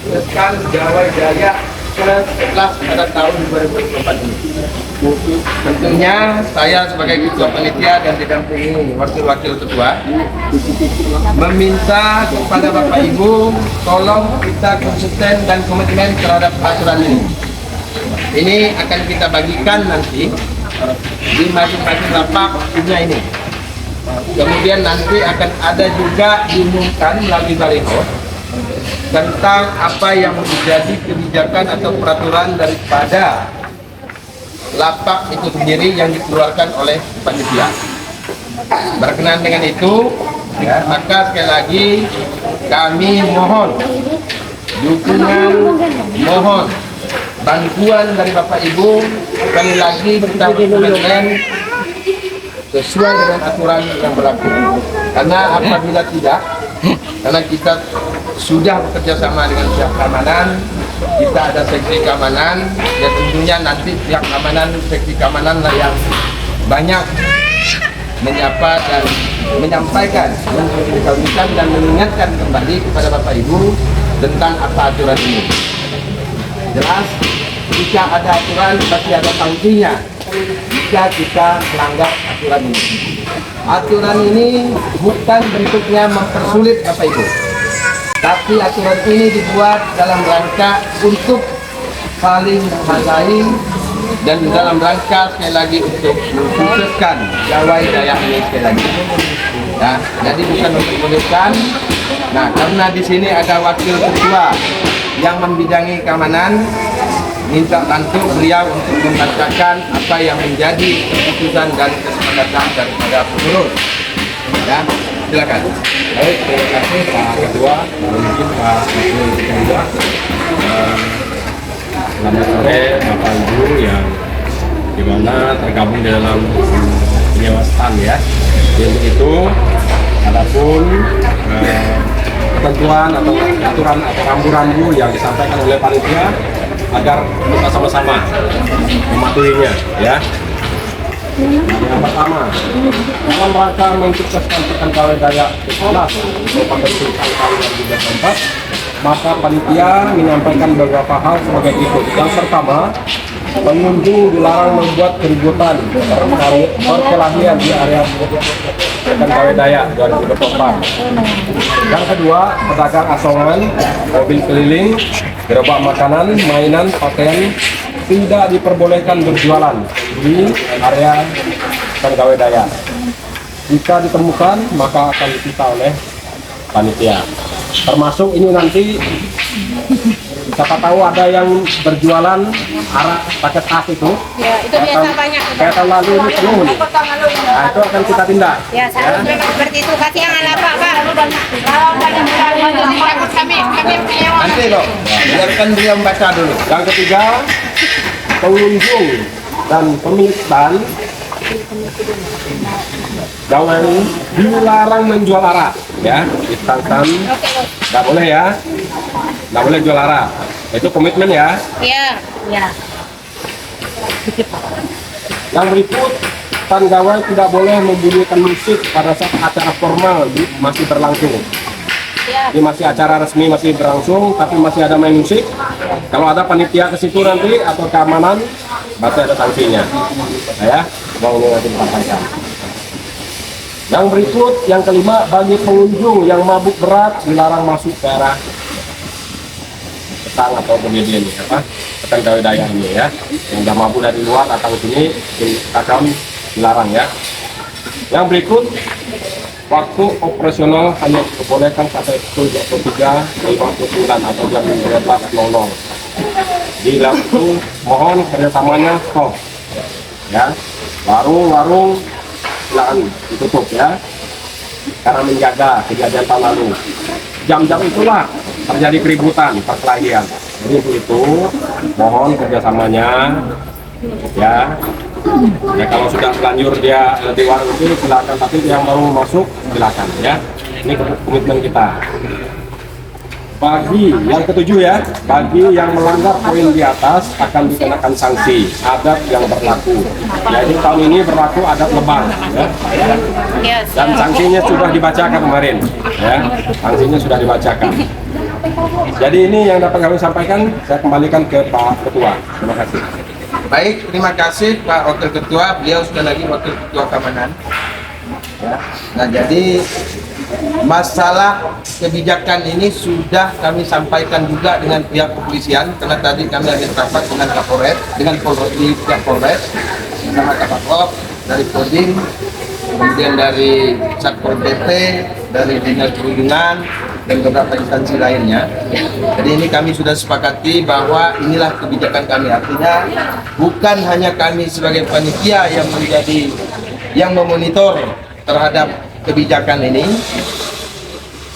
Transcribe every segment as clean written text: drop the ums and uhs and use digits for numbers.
meneruskan gawai Dayak setelah pada tahun 2024 ini. Tentunya saya sebagai ketua panitia dan didampingi wakil-wakil ketua meminta kepada Bapak Ibu tolong kita konsisten dan komitmen terhadap aturan ini. Ini akan kita bagikan nanti di masing-masing lapak punya ini. Kemudian nanti akan ada juga diumumkan melalui baliho tentang apa yang menjadi kebijakan atau peraturan daripada lapak itu sendiri yang dikeluarkan oleh panitia. Berkenaan dengan itu, maka sekali lagi kami mohon dukungan, mohon bantuan dari Bapak Ibu. Sekali lagi kita berkomitmen sesuai dengan aturan yang berlaku. Karena apabila tidak, karena kita sudah bekerja sama dengan pihak keamanan, kita ada seksi keamanan, ya tentunya nanti pihak keamanan, seksi keamanan lah yang banyak menyapa dan menyampaikan, mengingatkan dan mengingatkan kembali kepada Bapak Ibu tentang apa aturan ini. Jelas, jika ada aturan pasti ada sanksinya jika kita melanggar aturan ini. Aturan ini bukan bentuknya mempersulit Bapak Ibu, tapi aturan ini dibuat dalam rangka untuk saling menghargai dan dalam rangka sekali lagi untuk mensukseskan gawai Dayak ini sekali lagi. Nah, jadi bukan untuk menyulitkan. Nah, karena di sini ada wakil ketua yang membidangi keamanan, minta bantu beliau untuk membacakan apa yang menjadi keputusan dan kesepakatan daripada pengurus. Ya, silakan. Baik, terima kasih Pak Ketua, mungkin Pak Ketua. Selamat sore Bapak Ibu yang dimana tergabung di dalam penyewa stand ya. Untuk itu, adapun ketentuan atau aturan atau rambu-rambu yang disampaikan oleh panitia agar kita sama-sama mematuhinya ya. Yang pertama, dalam rangka mensukseskan gawai Dayak sekolah kompetensi tahun 2024, maka panitia menyampaikan beberapa hal sebagai berikut. Yang pertama, pengunjung dilarang membuat keributan perkelahian di area gawai Dayak 2024. Yang kedua, pedagang asongan, mobil keliling, gerobak makanan, mainan, pakaian tidak diperbolehkan berjualan di area gawai Dayak. Jika ditemukan, maka akan disita oleh panitia. Termasuk ini nanti siapa tahu ada yang berjualan arak paket khas itu. Ya, itu biasa banyak. Kayak tahun lalu ini penuh nih. Nah, itu akan kita tindak. Ya, seharusnya seperti itu. Kasih yang ala Pak. Nanti loh, biarkan beliau membaca dulu. Yang ketiga, pengunjung dan pemilik stand gawai dilarang menjual arak ya di stand nggak boleh ya, nggak boleh jual arak. Itu komitmen ya. Iya. Ya. Yang berikut, stand gawai tidak boleh membunyikan musik pada saat acara formal masih berlangsung. Ini masih acara resmi masih berlangsung, tapi masih ada main musik. Kalau ada panitia ke situ nanti atau keamanan, pasti ada sanksinya. Nah, ya, mau nanti disampaikan. Yang berikut, yang kelima, bagi pengunjung yang mabuk berat dilarang masuk ke arah petang atau kemudian petang gawai Dayak ini ya. Yang sudah mabuk dari luar datang sini akan dilarang ya. Yang berikut, waktu operasional hanya diperbolehkan sampai pukul 23.59 atau jam 12.00. Bila itu mohon kerjasamanya stop ya. Warung-warung silakan ditutup ya, karena menjaga kejadian tahun lalu. Jam-jam itulah terjadi keributan, perkelahian. Jadi itu mohon kerjasamanya ya. Ya kalau sudah terlanjur dia di warung itu silakan, tapi yang baru masuk silakan ya. Ini komitmen kita. Bagi yang ketujuh ya, bagi yang melanggar poin di atas akan dikenakan sanksi adat yang berlaku. Jadi tahun ini berlaku adat lebang ya. Dan sanksinya sudah dibacakan kemarin ya. Sanksinya sudah dibacakan. Jadi ini yang dapat kami sampaikan, saya kembalikan ke Pak Ketua. Terima kasih. Baik, terima kasih Pak Wakil Ketua. Beliau sudah lagi Wakil Ketua Keamanan. Ya. Nah, jadi masalah kebijakan ini sudah kami sampaikan juga dengan pihak kepolisian, karena tadi kami ada rapat dengan Kapolres, dengan di pihak Polres, sama Kapolres, dari Kodim, kemudian dari Satpol PP, dari Dinas Perhubungan, dan beberapa instansi lainnya. Jadi ini kami sudah sepakati bahwa inilah kebijakan kami. Artinya bukan hanya kami sebagai panitia yang memonitor terhadap kebijakan ini,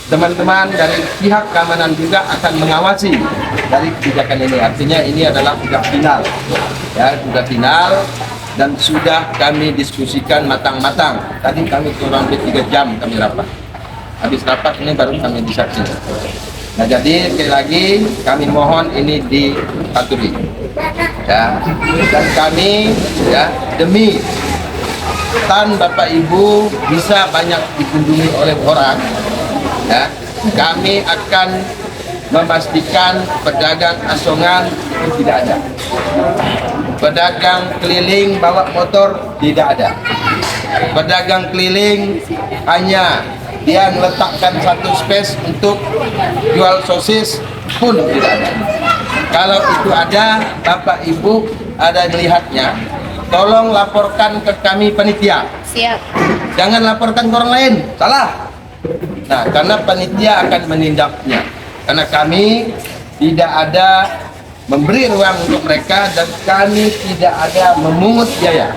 teman-teman dari pihak keamanan juga akan mengawasi dari kebijakan ini. Artinya ini adalah sudah final, ya sudah final dan sudah kami diskusikan matang-matang. Tadi kami kurang lebih 3 jam kami rapat. Habis rapat ini baru kami disaksi. Nah, jadi sekali lagi kami mohon ini dipatuhi. Ya, dan kami ya demi tan Bapak Ibu bisa banyak dikunjungi oleh orang, ya, kami akan memastikan pedagang asongan itu tidak ada, pedagang keliling bawa motor tidak ada, pedagang keliling hanya dia meletakkan satu space untuk jual sosis pun tidak ada. Kalau itu ada, Bapak Ibu ada melihatnya, tolong laporkan ke kami panitia. Siap. Jangan laporkan ke orang lain, salah. Nah, karena panitia akan menindaknya. Karena kami tidak ada memberi ruang untuk mereka dan kami tidak ada memungut biaya.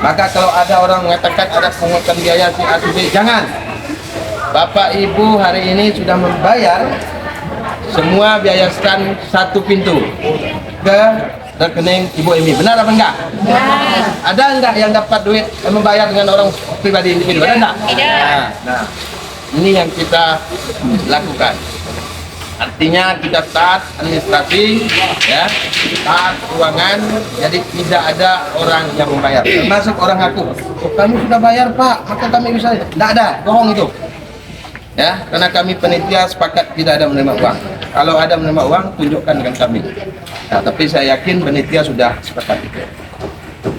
Maka kalau ada orang mengatakan ada pungutan biaya si A si B, jangan. Bapak Ibu hari ini sudah membayar semua biaya stand satu pintu ke rekening Ibu Emi. Benar apa enggak? Benar. Ada enggak yang dapat duit membayar dengan orang pribadi individu? Ada enggak? Tidak. Nah, ini yang kita lakukan. Artinya kita taat administrasi, ya, taat keuangan, jadi tidak ada orang yang membayar. Termasuk orang ngaku, oh, kami sudah bayar Pak, maka kami bisa. Tidak ada, bohong itu. Ya, karena kami panitia sepakat tidak ada menerima uang. Kalau ada menerima uang, tunjukkan dengan kami. Nah, tapi saya yakin panitia sudah sepakat itu.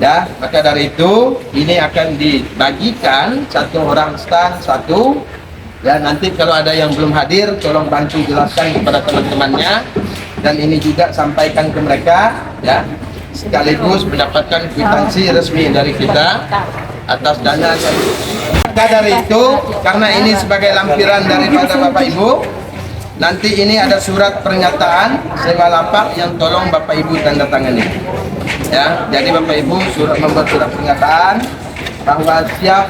Ya, maka dari itu ini akan dibagikan satu orang stand satu. Ya, nanti kalau ada yang belum hadir, tolong bantu jelaskan kepada teman-temannya. Dan ini juga sampaikan ke mereka, ya, sekaligus mendapatkan kwitansi resmi dari kita atas dana. Maka dari itu, karena ini sebagai lampiran daripada Bapak Ibu, nanti ini ada surat pernyataan sewa lapak yang tolong Bapak Ibu tanda tangani. Ya, jadi Bapak Ibu membuat surat pernyataan bahwa siap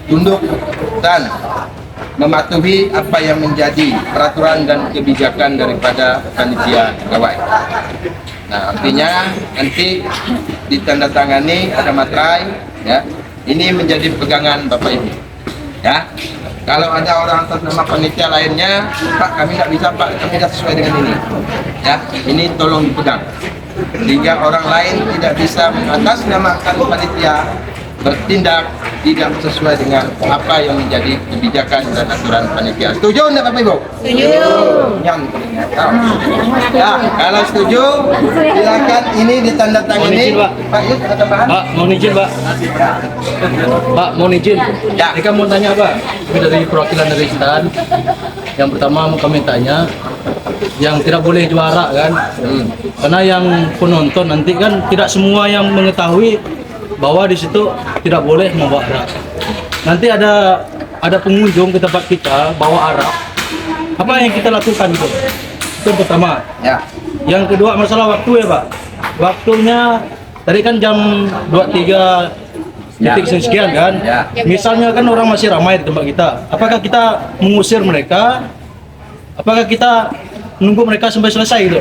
tunduk dan mematuhi apa yang menjadi peraturan dan kebijakan daripada panitia gawai. Nah, artinya nanti ditandatangani ada materai, ya. Ini menjadi pegangan Bapak Ibu. Ya. Kalau ada orang atas nama panitia lainnya, Pak, kami tidak bisa, Pak, kami tidak sesuai dengan ini. Ya, ini tolong dipegang. Sehingga orang lain tidak bisa mengatasnamakan panitia bertindak tidak sesuai dengan apa yang menjadi kebijakan dan aturan panitia. Setuju enggak Bapak Ibu? Setuju. Yang ya, kalau setuju silakan ini ditandatangani. Pak Yus ada tambahan? Pak, mau izin Pak. Pak, mau izin. Ya. Ini kan mau tanya Pak, kami dari perwakilan dari stand. Yang pertama mau kami tanya, yang tidak boleh juara kan? Karena yang penonton nanti kan tidak semua yang mengetahui bahwa di situ tidak boleh membawa arak. Nanti ada pengunjung ke tempat kita bawa arak. Apa yang kita lakukan itu? Itu yang pertama. Ya. Yang kedua masalah waktu ya Pak. Waktunya tadi kan jam 23 detik sekian kan. Ya. Misalnya kan orang masih ramai di tempat kita. Apakah kita mengusir mereka? Apakah kita menunggu mereka sampai selesai gitu?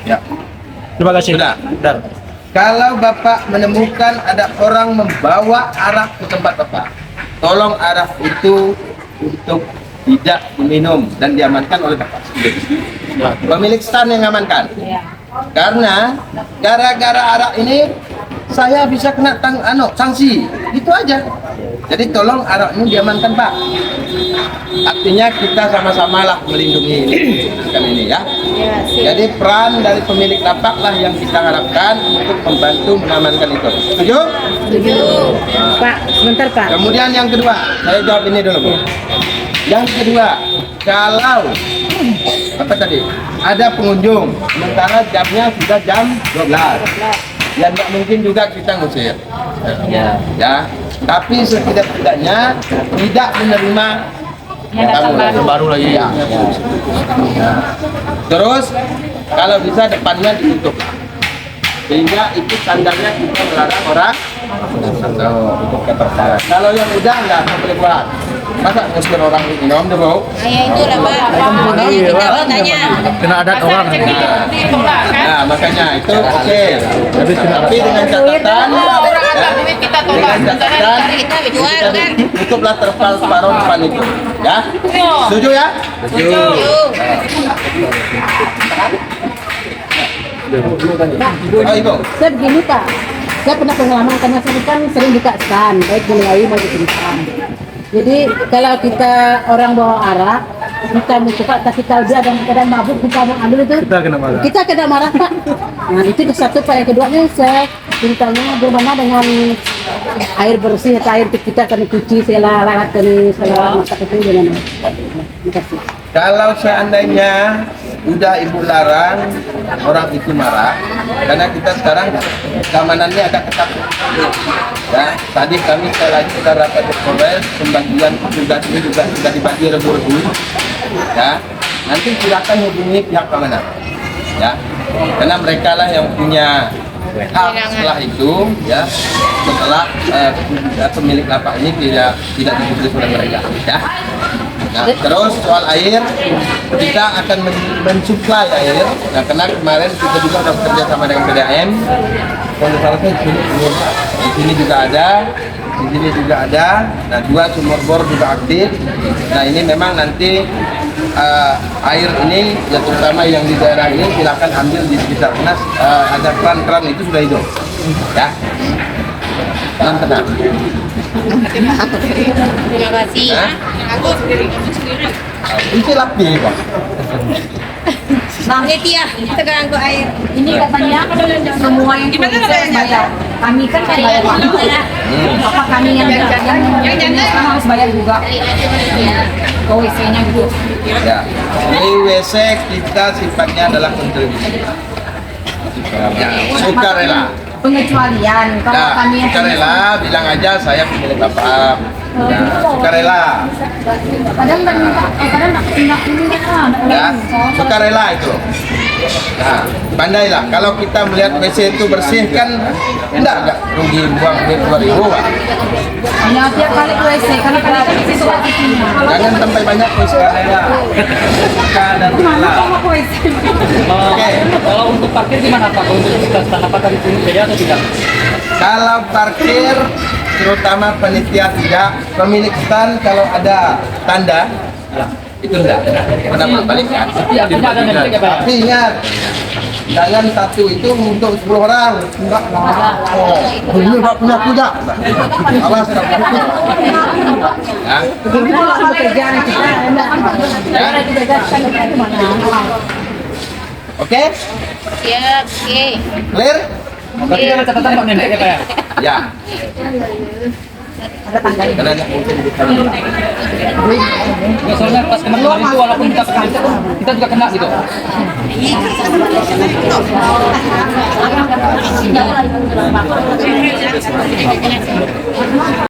Ya. Terima kasih. Sudah. Sudah. Kalau Bapak menemukan ada orang membawa arak ke tempat Bapak, tolong arak itu untuk tidak diminum dan diamankan oleh Bapak sendiri. Pemilik stand yang amankan. Karena gara-gara arak ini saya bisa kena sanksi. Itu aja. Jadi tolong arak ini diamankan Pak. Artinya kita sama-sama lah melindungi ini ya. Ya, sip. Jadi peran dari pemilik lapak lah yang kita harapkan untuk membantu mengamankan itu. Setuju? Setuju. Pak, sebentar Pak. Kemudian yang kedua, saya jawab ini dulu, Bu. Yang kedua, kalau apa tadi? Ada pengunjung, sementara jamnya sudah jam 12. Ya tidak mungkin juga kita ngusir. Ya. Tapi setidak-tidaknya tidak menerima tamu lagi. Baru lagi. Ya. Terus kalau bisa depannya ditutup. Sehingga itu standarnya kita melarang orang untuk keterparan. Kalau yang udah nggak boleh buat. Masa ngusir orang minum deh, Bu? Nah, ya itulah Pak. Makanya kita bertanya. Kena adat orang. Nah, makanya itu oke. Tapi dengan catatan dengan catatan Kita jual kan. tutuplah terpal separuh depan itu. Ya? Setuju ya? Setuju. Oh, Ibu. Saya begini Pak, saya pernah pengalaman karena saya kan sering dikasihkan, baik mulai mau diberikan. Jadi kalau kita orang bawa arak, kita mencoba, tapi kalau dia dalam keadaan mabuk, kita mau ambil itu, kita kena marah Pak. Nah itu satu Pak, yang keduanya saya ceritanya bagaimana dengan air bersih atau air kita akan cuci segala masak itu gimana? Terima kasih. Kalau seandainya udah Ibu larang, orang itu marah, karena kita sekarang keamanannya agak ketat. Ya, tadi kami sekali lagi sudah rapat di Polres, pembagian tugas ini juga sudah dibagi rebu-rebu. Ya, nanti silakan hubungi pihak keamanan. Ya, karena mereka lah yang punya hak setelah itu, ya, setelah pemilik lapak ini tidak diberi oleh mereka. Ya. Nah, terus soal air, kita akan mensuplai air. Nah, karena kemarin kita juga sudah bekerja sama dengan PDAM. Kalau salah satu di sini juga ada, di sini juga ada. Nah, 2 sumur bor juga aktif. Nah, ini memang nanti air ini, ya terutama yang di daerah ini, silakan ambil di sekitar karena ada keran-keran itu sudah hidup. Ya, tenang. Terima kasih. Hah? Aku Ini lapi Pak. Bang ya, sekarang ke air. Ini katanya semua yang saya bayar. Kami kan saya bayar Pak. Apa kami yang harus bayar juga? Ke WC-nya gitu. Ya, di WC kita sifatnya adalah kontribusi. Ya, sukarela. Pengecualian kalau Nah, kami yang sukarela bilang aja saya pemilik lapak. Nah, sukarela. kadang tidak ini Ya, sukarela itu. Nah, pandailah kalau kita melihat WC itu bersih kan enggak rugi buang duit 2.000 Pak. hanya tiap kali ke WC karena kami kan di situ aktifnya. Jangan sampai banyak sukarela. Suka dan rela. Ke WC. Oke. Kalau untuk parkir gimana Pak? Untuk tugas apakah di sini beda atau tidak? Kalau parkir, terutama panitia tidak, pemilik stand kalau ada tanda, itu enggak. Pendapat balikkan. Tapi ingat, jangan satu itu untuk 10 orang. Enggak, oh, ini enggak punya kuda. Awas, ya. Pekerjaan kita Oke, Siap, oke. clear? Berarti ada catatan Pak Nendek ya Pak ya? Ya. ada tanggal. Karena enggak mungkin Ya, soalnya pas kemarin itu walaupun kita pekan kita juga kena gitu. Jangan